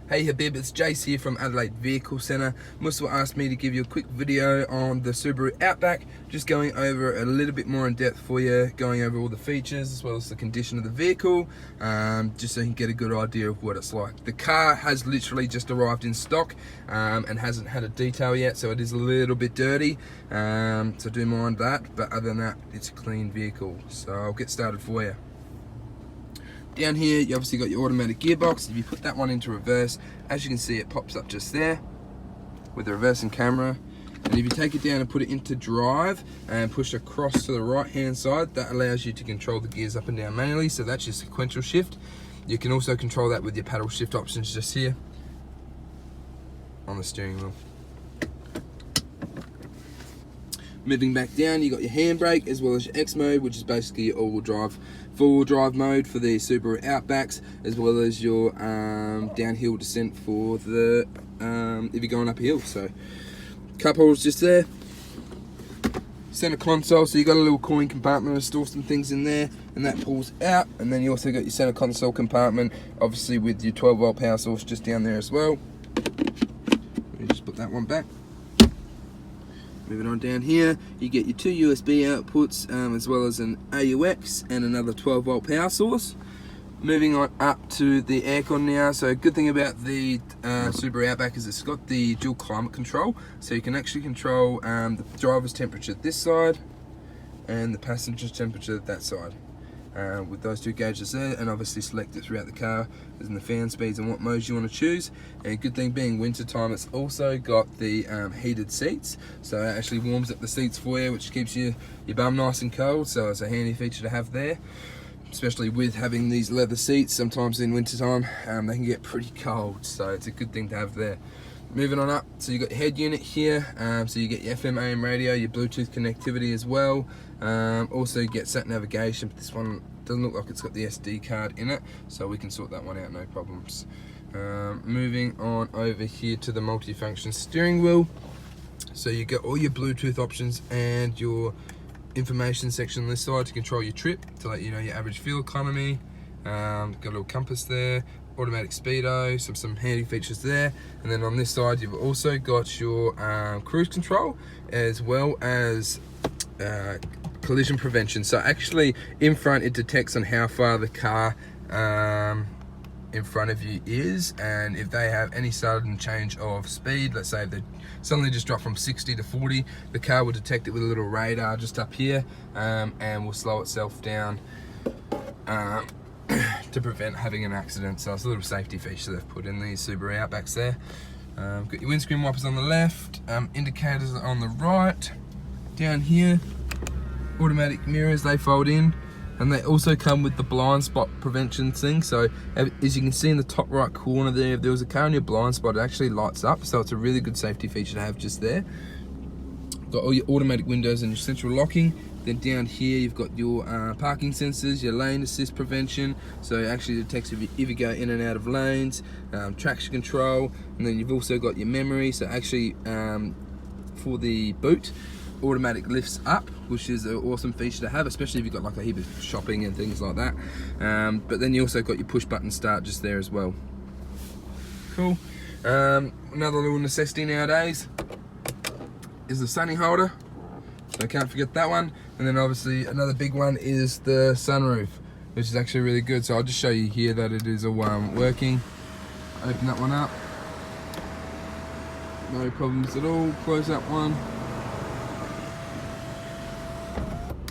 Hey Habib, it's Jace here from Adelaide Vehicle Centre. Muswell asked me to give you a quick video on the Subaru Outback, just going over a little bit more in depth for you, going over all the features as well as the condition of the vehicle, just so you can get a good idea of what it's like. The car has literally just arrived in stock and hasn't had a detail yet, so it is a little bit dirty, so do mind that, but other than that, it's a clean vehicle. So I'll get started for you. Down here, you obviously got your automatic gearbox. If you put that one into reverse, as you can see, it pops up just there with the reversing camera. And if you take it down and put it into drive and push across to the right-hand side, that allows you to control the gears up and down manually. So that's your sequential shift. You can also control that with your paddle shift options just here on the steering wheel. Moving back down, you got your handbrake as well as your X mode, which is basically your all-wheel drive, four-wheel drive mode for the Subaru Outbacks, as well as your downhill descent for the if you're going up a hill. So cup holders just there. Center console, so you got a little coin compartment to store some things in there, and that pulls out. And then you also got your center console compartment, obviously with your 12-volt power source just down there as well. Let me just put that one back. Moving on down here, you get your two USB outputs as well as an AUX and another 12-volt power source. Moving on up to the aircon now. So a good thing about the Subaru Outback is it's got the dual climate control, so you can actually control the driver's temperature this side and the passenger's temperature that side. With those two gauges there, and obviously select it throughout the car as in the fan speeds and what modes you want to choose. And good thing being winter time, it's also got the heated seats, so it actually warms up the seats for you, which keeps your bum nice and cold. So it's a handy feature to have there, especially with having these leather seats. Sometimes in winter time they can get pretty cold, so it's a good thing to have there. Moving on up, so you got your head unit here, so you get your FM AM radio, your Bluetooth connectivity as well. Also you get sat navigation, but this one doesn't look like it's got the SD card in it, so we can sort that one out, no problems. Moving on over here to the multifunction steering wheel, so you get all your Bluetooth options and your information section on this side to control your trip, to let you know your average fuel economy. Got a little compass there, automatic speedo, some handy features there. And then on this side you've also got your cruise control as well as collision prevention. So actually in front it detects on how far the car in front of you is, and if they have any sudden change of speed, let's say if they suddenly just drop from 60 to 40, the car will detect it with a little radar just up here and will slow itself down to prevent having an accident. So it's a little safety feature they've put in these Subaru Outbacks there. Got your windscreen wipers on the left, indicators on the right. Down here, automatic mirrors, they fold in, and they also come with the blind spot prevention thing. So as you can see in the top right corner there, if there was a car in your blind spot, it actually lights up, so it's a really good safety feature to have just there. Got all your automatic windows and your central locking. Then down here you've got your parking sensors, your lane assist prevention, so it actually detects if you go in and out of lanes, traction control, and then you've also got your memory, so actually for the boot, automatic lifts up, which is an awesome feature to have, especially if you've got like a heap of shopping and things like that. But then you also got your push button start just there as well. Cool. Another little necessity nowadays is the sunny holder, so I can't forget that one. And then obviously another big one is the sunroof, which is actually really good. So I'll just show you here that it is all working. Open that one up, no problems at all. Close that one,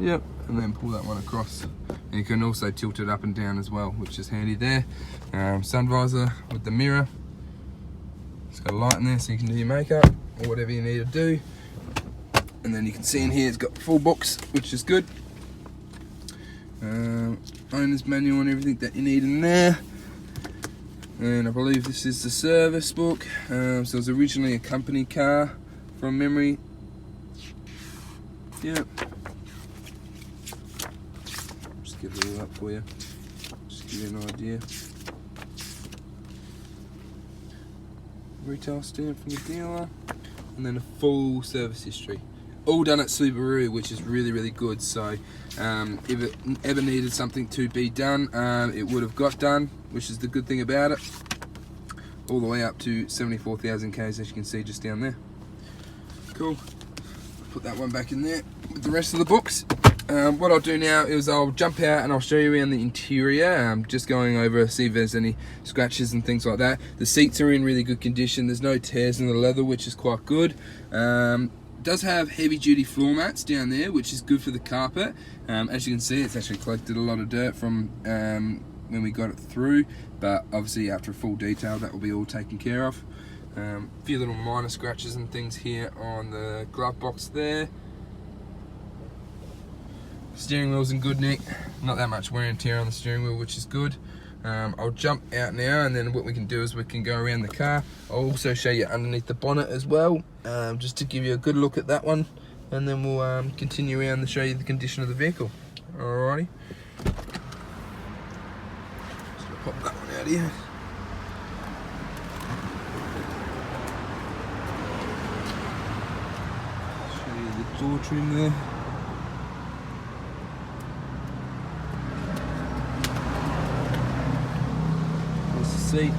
yep, and then pull that one across. And you can also tilt it up and down as well, which is handy there. Sun visor with the mirror, it's got a light in there so you can do your makeup or whatever you need to do. And then you can see in here it's got full books, which is good. Owner's manual and everything that you need in there. And I believe this is the service book. So it was originally a company car from memory. Yep. Just give it all up for you, just give you an idea. Retail stamp from the dealer, and then a full service history. All done at Subaru, which is really good. So if it ever needed something to be done, it would have got done, which is the good thing about it. all the way up to 74,000 k's, as you can see just down there. Cool. Put that one back in there with the rest of the books. What I'll do now is I'll jump out and I'll show you around the interior, just going over, see if there's any scratches and things like that. The seats are in really good condition. There's no tears in the leather, which is quite good. Does have heavy duty floor mats down there, which is good for the carpet. As you can see, it's actually collected a lot of dirt from when we got it through, but obviously after a full detail that will be all taken care of. A few little minor scratches and things here on the glove box there. Steering wheel's in good nick, not that much wear and tear on the steering wheel, which is good. I'll jump out now, and then what we can do is we can go around the car. I'll also show you underneath the bonnet as well, just to give you a good look at that one, and then we'll continue around to show you the condition of the vehicle. Alrighty. Just gonna pop that one out here. Show you the door trim there. Seat.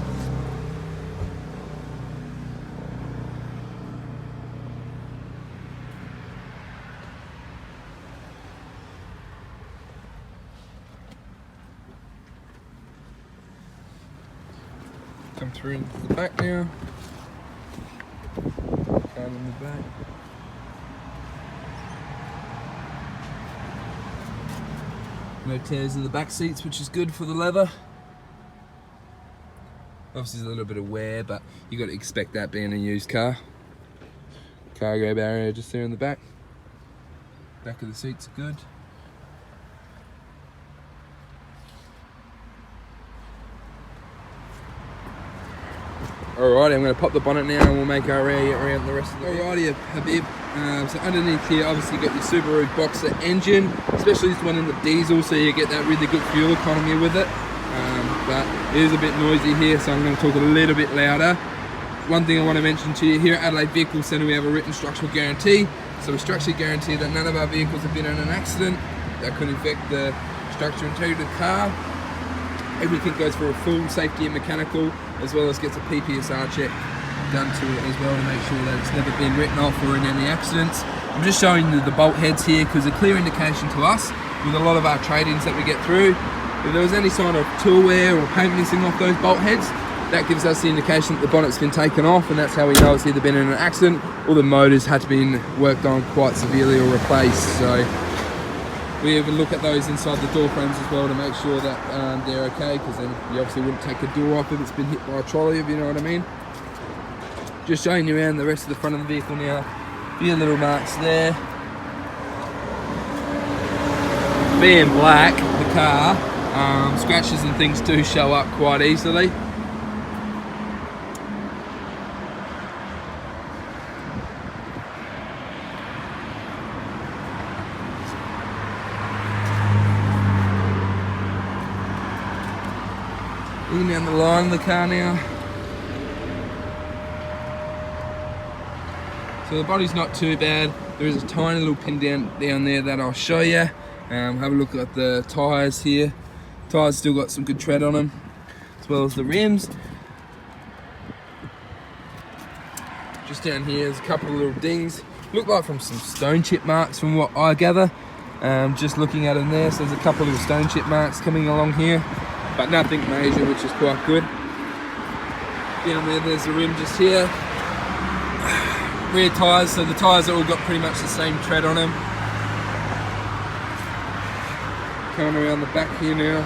Come through into the back now. Card in the back. No tears in the back seats, which is good for the leather. Obviously there's a little bit of wear, but you got to expect that being a used car. Cargo barrier just there in the back. Back of the seats are good. Alrighty, I'm going to pop the bonnet now and we'll make our way around the rest of the Alrighty, Habib. So underneath here, obviously you got your Subaru Boxer engine, especially this one in the diesel, so you get that really good fuel economy with it. But it is a bit noisy here, so I'm going to talk a little bit louder. One thing I want to mention to you, here at Adelaide Vehicle Centre we have a written structural guarantee. So we structurally guarantee that none of our vehicles have been in an accident that could affect the structural integrity of the car. Everything goes for a full safety and mechanical, as well as gets a PPSR check done to it as well to make sure that it's never been written off or in any accidents. I'm just showing you the bolt heads here because a clear indication to us with a lot of our trade-ins that we get through. If there was any sign of tool wear or paint missing off those bolt heads, that gives us the indication that the bonnet's been taken off, and that's how we know it's either been in an accident or the motors had to be worked on quite severely or replaced. So we even look at those inside the door frames as well to make sure that they're okay, because then you obviously wouldn't take a door off if it's been hit by a trolley, if you know what I mean. Just showing you around the rest of the front of the vehicle now. A few little marks there. Being black, the car, scratches and things do show up quite easily. Looking down the line of the car now. So the body's not too bad. There is a tiny little pin down there that I'll show you. Have a look at the tyres here. Tyres still got some good tread on them, as well as the rims. Just down here there's a couple of little dings. Look like from some stone chip marks from what I gather. Just looking at them there, so there's a couple of little stone chip marks coming along here, but nothing major, which is quite good. Down there's the rim just here. Rear tyres, so the tyres have all got pretty much the same tread on them. Coming around the back here now.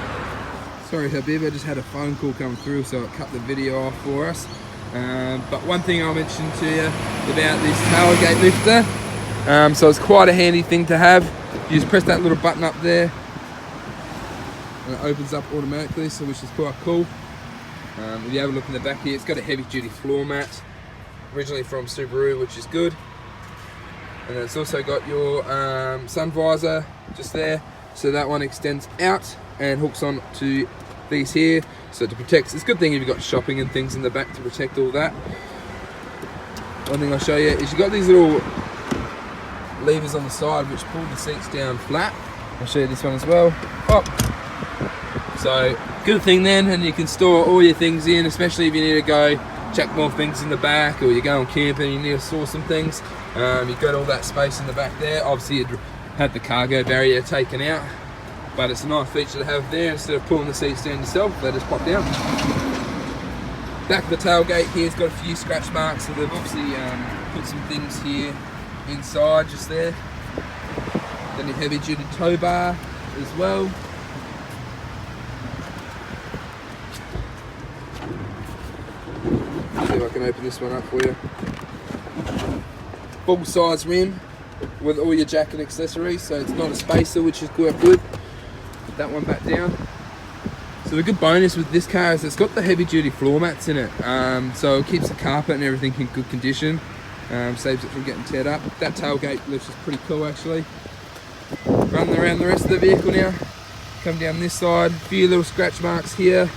Sorry Habib, I just had a phone call come through, so it cut the video off for us. But one thing I'll mention to you about this tailgate lifter, so it's quite a handy thing to have. You just press that little button up there and it opens up automatically, so which is quite cool. If you have a look in the back here, it's got a heavy duty floor mat, originally from Subaru, which is good. And then it's also got your sun visor just there, so that one extends out and hooks on to these here, so to protect. It's a good thing if you've got shopping and things in the back to protect all that. One thing I'll show you is you've got these little levers on the side which pull the seats down flat. I'll show you this one as well. Pop. So good thing then, and you can store all your things in, especially if you need to go check more things in the back, or you're going camping and you need to store some things. You've got all that space in the back there. Obviously you'd have the cargo barrier taken out, but it's a nice feature to have there. Instead of pulling the seats down yourself, they just pop down. Back of the tailgate here's got a few scratch marks, so they've obviously put some things here inside just there. Then your heavy duty tow bar as well. See if I can open this one up for you. Full size rim with all your jack and accessories, so it's not a spacer, which is quite good. Put that one back down. So the good bonus with this car is it's got the heavy duty floor mats in it, so it keeps the carpet and everything in good condition, saves it from getting teared up. That tailgate lift is pretty cool actually. Running around the rest of the vehicle now, come down this side, a few little scratch marks here,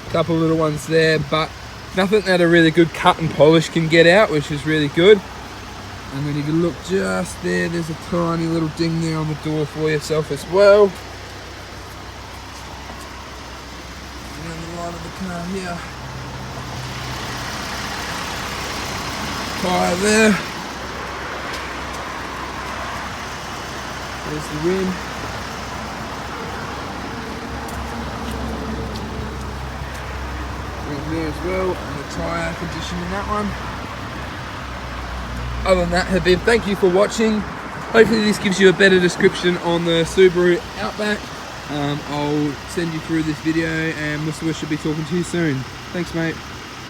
a couple of little ones there, but nothing that a really good cut and polish can get out, which is really good. And then if you look just there, there's a tiny little ding there on the door for yourself as well. And then the light of the car here. Tyre there. There's the rim. Rim there as well, and the tyre condition in that one. Other than that, Habib, thank you for watching. Hopefully this gives you a better description on the Subaru Outback. I'll send you through this video, and we should be talking to you soon. Thanks, mate.